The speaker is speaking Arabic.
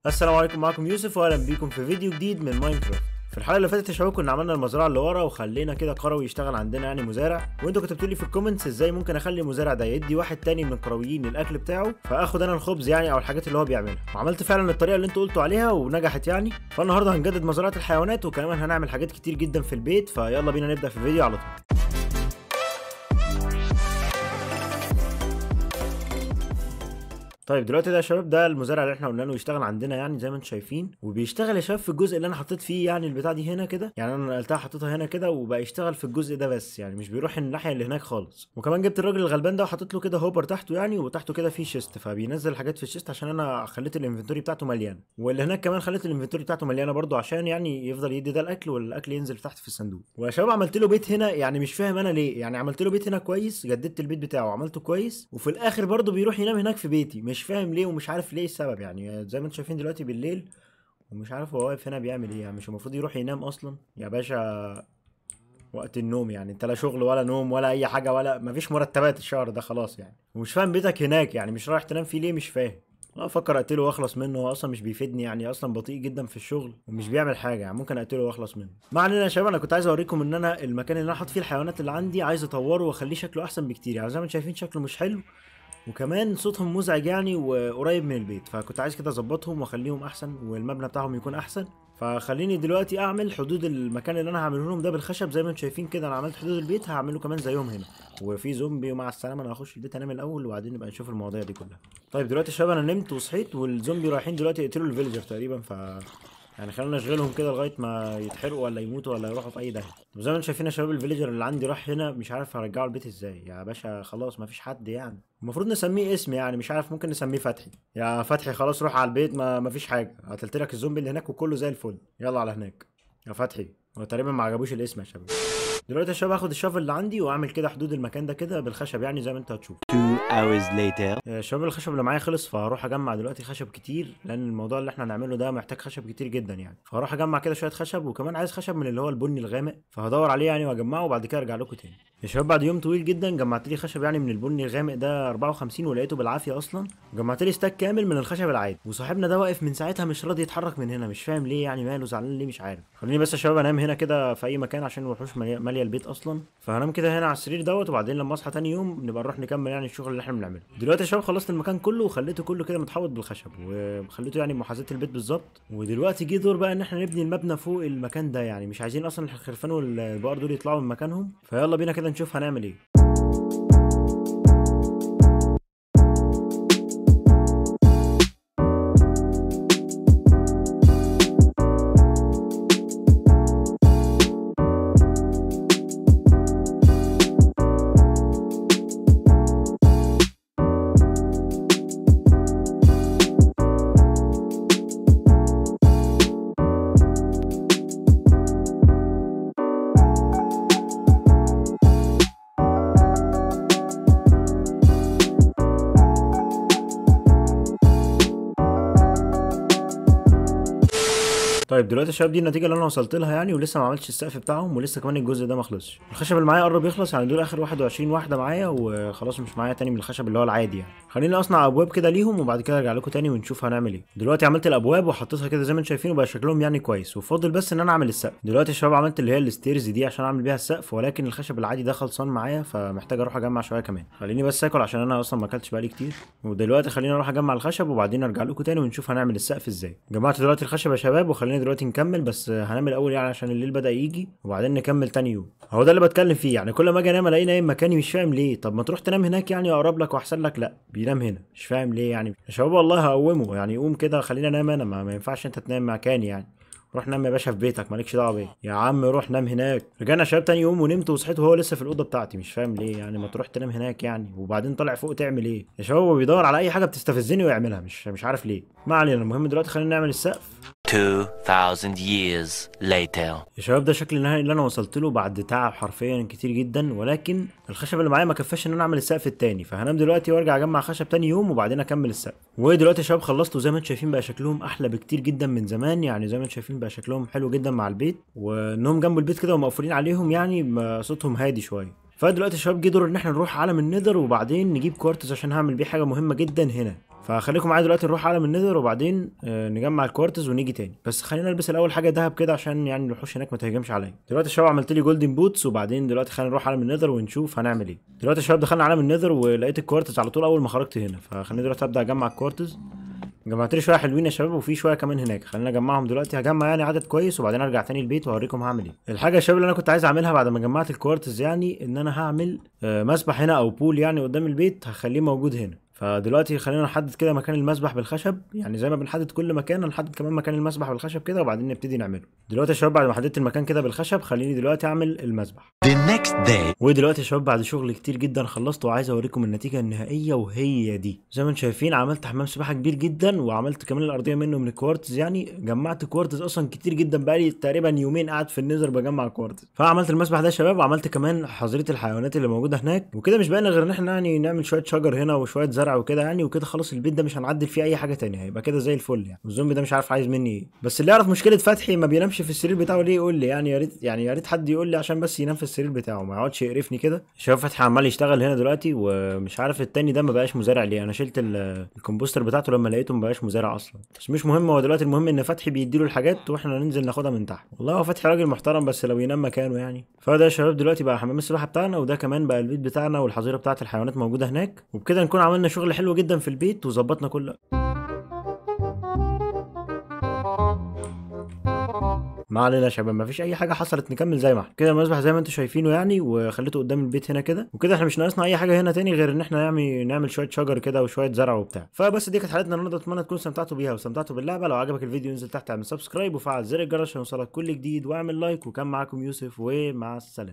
السلام عليكم، معكم يوسف واهلا بيكم في فيديو جديد من ماينكرافت. في الحلقه اللي فاتت يا شباب كنا عملنا المزرعه اللي ورا وخلينا كده قروي يشتغل عندنا، يعني مزارع. وانتوا كتبتوا لي في الكومنتس ازاي ممكن اخلي المزارع ده يدي واحد تاني من القرويين الاكل بتاعه، فاخد انا الخبز يعني او الحاجات اللي هو بيعملها. وعملت فعلا الطريقه اللي انتوا قلتوا عليها ونجحت يعني. فالنهارده هنجدد مزرعه الحيوانات وكمان هنعمل حاجات كتير جدا في البيت، فيلا بينا نبدا في الفيديو على طول. طيب دلوقتي ده يا شباب ده المزارع اللي احنا قلنا له يشتغل عندنا، يعني زي ما انتم شايفين. وبيشتغل يا شباب في الجزء اللي انا حطيت فيه يعني البتاع دي هنا كده، يعني انا نقلتها حطيتها هنا كده وبقى يشتغل في الجزء ده بس، يعني مش بيروح الناحيه اللي هناك خالص. وكمان جبت الراجل الغلبان ده وحطيت له كده هوبر تحته يعني، وتحته كده في شيست، فبينزل حاجات في الشيست عشان انا خليت الانفنتوري بتاعته مليانه. واللي هناك كمان خليت الانفنتوري بتاعته مليانه برده عشان يعني يفضل يدي ده الاكل والاكل ينزل تحت في الصندوق. ويا شباب عملت له بيت هنا، يعني مش فاهم انا ليه، يعني عملت له بيت هنا كويس، جددت البيت بتاعه وعملته كويس، وفي الاخر برده بيروح ينام هناك في بيتي. مش فاهم ليه ومش عارف ليه السبب، يعني زي ما انتم شايفين دلوقتي بالليل ومش عارف هو واقف هنا بيعمل ايه. يعني مش المفروض يروح ينام اصلا يا باشا وقت النوم؟ يعني انت لا شغل ولا نوم ولا اي حاجه ولا مفيش مرتبات الشهر ده خلاص يعني. ومش فاهم بيتك هناك يعني مش رايح تنام فيه ليه؟ مش فاهم. لا افكر اقتله واخلص منه، هو اصلا مش بيفيدني، يعني اصلا بطيء جدا في الشغل ومش بيعمل حاجه، يعني ممكن اقتله واخلص منه. ما علينا يا شباب، انا كنت عايز اوريكم ان انا المكان اللي انا حاطط فيه الحيوانات اللي عندي عايز اطوره واخليه شكله احسن بكتير. يعني زي ما انتم شايفين شكله مش حلو، وكمان صوتهم مزعج يعني وقريب من البيت، فكنت عايز كده اظبطهم واخليهم احسن والمبنى بتاعهم يكون احسن. فخليني دلوقتي اعمل حدود المكان اللي انا هعمله لهم ده بالخشب زي ما انتم شايفين كده. انا عملت حدود البيت هعمله كمان زيهم هنا. وفي زومبي ومع السلامه، انا هخش البيت انام الاول وبعدين نبقى نشوف المواضيع دي كلها. طيب دلوقتي يا شباب انا نمت وصحيت والزومبي رايحين دلوقتي يقتلوا الفيلجر تقريبا، يعني خلينا نشغلهم كده لغايه ما يتحرقوا ولا يموتوا ولا يروحوا في اي داهيه. طب زي ما انتم شايفين يا شباب الفيليجر اللي عندي راح هنا، مش عارف هرجعه البيت ازاي يا باشا. خلاص مفيش حد، يعني المفروض نسميه اسم، يعني مش عارف ممكن نسميه فتحي. يا فتحي خلاص روح على البيت، ما مفيش حاجه، قتلت لك الزومبي اللي هناك وكله زي الفل، يلا على هناك يا فتحي. هو تقريبا ما عجبوش الاسم يا شباب. دلوقتي يا شباب هاخد الشافل اللي عندي واعمل كده حدود المكان ده كده بالخشب، يعني زي ما انت هتشوف. 2 hours later. يا شباب الخشب اللي معايا خلص، فهروح اجمع دلوقتي خشب كتير، لان الموضوع اللي احنا هنعمله ده محتاج خشب كتير جدا يعني. فهروح اجمع كده شويه خشب، وكمان عايز خشب من اللي هو البني الغامق، فهدور عليه يعني واجمعه وبعد كده ارجع لكم تاني. يا شباب بعد يوم طويل جدا جمعت لي خشب يعني من البني الغامق ده 54، ولقيته بالعافيه اصلا. جمعت لي ستاك كامل من الخشب العادي، وصاحبنا ده واقف من ساعتها مش راضي يتحرك من هنا، مش فاهم ليه، يعني ماله زعلان ليه مش عارف. خليني بس يا شباب انام هنا كده في اي مكان عشان الوحوش ماليه البيت اصلا. فهنام كده هنا على السرير دوت، وبعدين لما اصحى تاني يوم نبقى نروح نكمل يعني الشغل اللي احنا بنعمله دلوقتي. يا شباب خلصت المكان كله وخليته كله كده متحوط بالخشب وخليته يعني محاذاه البيت بالظبط. ودلوقتي جه دور بقى ان احنا نبني المبنى فوق المكان ده، يعني مش عايزين اصلا الخرفان والبقر دول يطلعوا من مكانهم، فيلا بينا كده نشوف هنعمل ايه. طيب دلوقتي يا شباب دي النتيجه اللي انا وصلت لها يعني، ولسه ما عملتش السقف بتاعهم، ولسه كمان الجزء ده ما خلصش. الخشب اللي معايا قرب يخلص، يعني دول اخر 21 واحده معايا وخلاص، مش معايا تاني من الخشب اللي هو العادي يعني. خليني اصنع ابواب كده ليهم وبعد كده ارجع لكم تاني ونشوف هنعمل ايه. دلوقتي عملت الابواب وحطيتها كده زي ما انتم شايفين وبقى شكلهم يعني كويس، وفاضل بس ان انا اعمل السقف. دلوقتي يا شباب عملت اللي هي الستيرز دي عشان اعمل بيها السقف، ولكن الخشب العادي ده خلصان معايا، فمحتاج اروح اجمع شويه كمان. خليني بس اكل عشان انا اصلا ما اكلتش بقالي كتير. ودلوقتي خليني اروح اجمع الخشب وبعدين ارجع لكم تاني ونشوف هنعمل السقف ازاي. جمعت دلوقتي الخشب يا شباب وخلينا دلوقتي نكمل، بس هنعمل الاول يعني عشان الليل بدأ يجي، وبعدين نكمل تاني يوم. هو ده اللي بتكلم فيه، يعني كل ما اجي انام الاقي نايم مكاني، مش فاهم ليه. طب ما تروح تنام هناك يعني اقرب لك واحسن لك، لا بينام هنا، مش فاهم ليه يعني. يا شباب والله هقومه يعني، قوم كده خلينا انام انا، ما ينفعش انت تنام مكاني يعني. روح نام يا باشا في بيتك، مالكش دعوه بيا يا عم، روح نام هناك. رجعنا يا شباب تاني يوم ونمت وصحيت وهو لسه في الاوضه بتاعتي، مش فاهم ليه يعني. ما تروح تنام هناك يعني، وبعدين طالع فوق تعمل ايه يا شباب؟ هو بيدور على اي حاجه بتستفزني ويعملها، مش عارف ليه. ما علينا، المهم دلوقتي خلينا نعمل السقف. 2000 years later. يا شباب ده شكل النهائي اللي انا وصلت له بعد تعب حرفيا كتير جدا، ولكن الخشب اللي معايا ما كفاش ان انا اعمل السقف التاني، فهنام دلوقتي وارجع اجمع خشب تاني يوم وبعدين اكمل السقف. ودلوقتي يا شباب خلصت، وزي ما انتم شايفين بقى شكلهم احلى بكتير جدا من زمان، يعني زي ما انتم شايفين بقى شكلهم حلو جدا مع البيت، وانهم جنب البيت كده ومقفولين عليهم يعني صوتهم هادي شويه. فدلوقتي يا شباب جه دور ان احنا نروح عالم النذر وبعدين نجيب كوارتز عشان هعمل بيه حاجه مهمه جدا هنا. فخليكم معايا دلوقتي نروح عالم النذر وبعدين نجمع الكوارتز ونيجي تاني. بس خلينا نلبس الاول حاجه دهب كده عشان يعني الوحوش هناك ما تهجمش عليا. دلوقتي يا شباب عملت لي جولدن بوتس، وبعدين دلوقتي خلينا نروح عالم النذر ونشوف هنعمل ايه. دلوقتي يا شباب دخلنا عالم النذر ولقيت الكوارتز على طول اول ما خرجت هنا، فخليني دلوقتي ابدا اجمع الكوارتز. جمعت لي شويه حلوين يا شباب وفي شويه كمان هناك، خلينا اجمعهم دلوقتي. هجمع يعني عدد كويس وبعدين ارجع تاني البيت واوريكم هعمل ايه. الحاجه يا شباب اللي انا كنت عايز اعملها بعد ما جمعت الكوارتز يعني ان انا هعمل مسبح هنا او بول يعني قدام البيت، هخليه موجود هنا. فدلوقتي خلينا نحدد كده مكان المسبح بالخشب، يعني زي ما بنحدد كل مكان هنحدد كمان مكان المسبح بالخشب كده وبعدين نبتدي نعمله. دلوقتي يا شباب بعد ما حددت المكان كده بالخشب خليني دلوقتي اعمل المسبح. The next day. ودلوقتي يا شباب بعد شغل كتير جدا خلصت وعايز اوريكم النتيجه النهائيه، وهي دي زي ما انتم شايفين. عملت حمام سباحه كبير جدا وعملت كمان الارضيه منه من الكوارتز، يعني جمعت كوارتز اصلا كتير جدا، بقالي تقريبا يومين قاعد في النذر بجمع كوارتز. فعملت المسبح ده يا شباب وعملت كمان حظيره الحيوانات اللي موجوده هناك. وكده مش باين غير ان احنا يعني نعمل شويه شجر هنا وشويه زرع وكده يعني، وكده خلاص البيت ده مش هنعدل فيه اي حاجه تانية، هيبقى كده زي الفل يعني. والزومبي ده مش عارف عايز مني ايه. بس اللي يعرف مشكله فتحي ما بينامش في السرير بتاعه ليه يقول لي، يعني يا ريت حد يقول لي عشان بس ينام في السرير بتاعه ما يقعدش يقرفني كده. شباب فتحي عمال يشتغل هنا دلوقتي ومش عارف التاني ده ما بقاش مزارع ليه. انا شلت الكمبوستر بتاعته لما لقيته ما بقاش مزارع اصلا، بس مش مهم. هو دلوقتي المهم ان فتحي بيديله الحاجات واحنا ننزل ناخدها من تحت. والله هو فتحي راجل محترم بس لو ينام مكانه يعني. فده يا شباب دلوقتي بقى حمام السباحه بتاعنا، وده كمان بقى البيت بتاعنا والحظيره بتاعه الحيوانات موجوده هناك. وبكده نكون عملنا شغل حلو جدا في البيت وظبطنا كل ما علينا يا شباب، مفيش اي حاجه حصلت، نكمل زي ما احنا كده. المسبح زي ما انتم شايفينه يعني، وخليته قدام البيت هنا كده. وكده احنا مش ناقصنا اي حاجه هنا تاني غير ان احنا نعمل شويه شجر كده وشويه زرع وبتاع. فبس دي كانت حلقتنا النهارده، اتمنى تكونوا استمتعتوا بيها واستمتعتوا باللعبه. لو عجبك الفيديو انزل تحت اعمل سبسكرايب وفعل زر الجرس عشان يوصلك كل جديد، واعمل لايك. وكان معاكم يوسف ومع السلامه.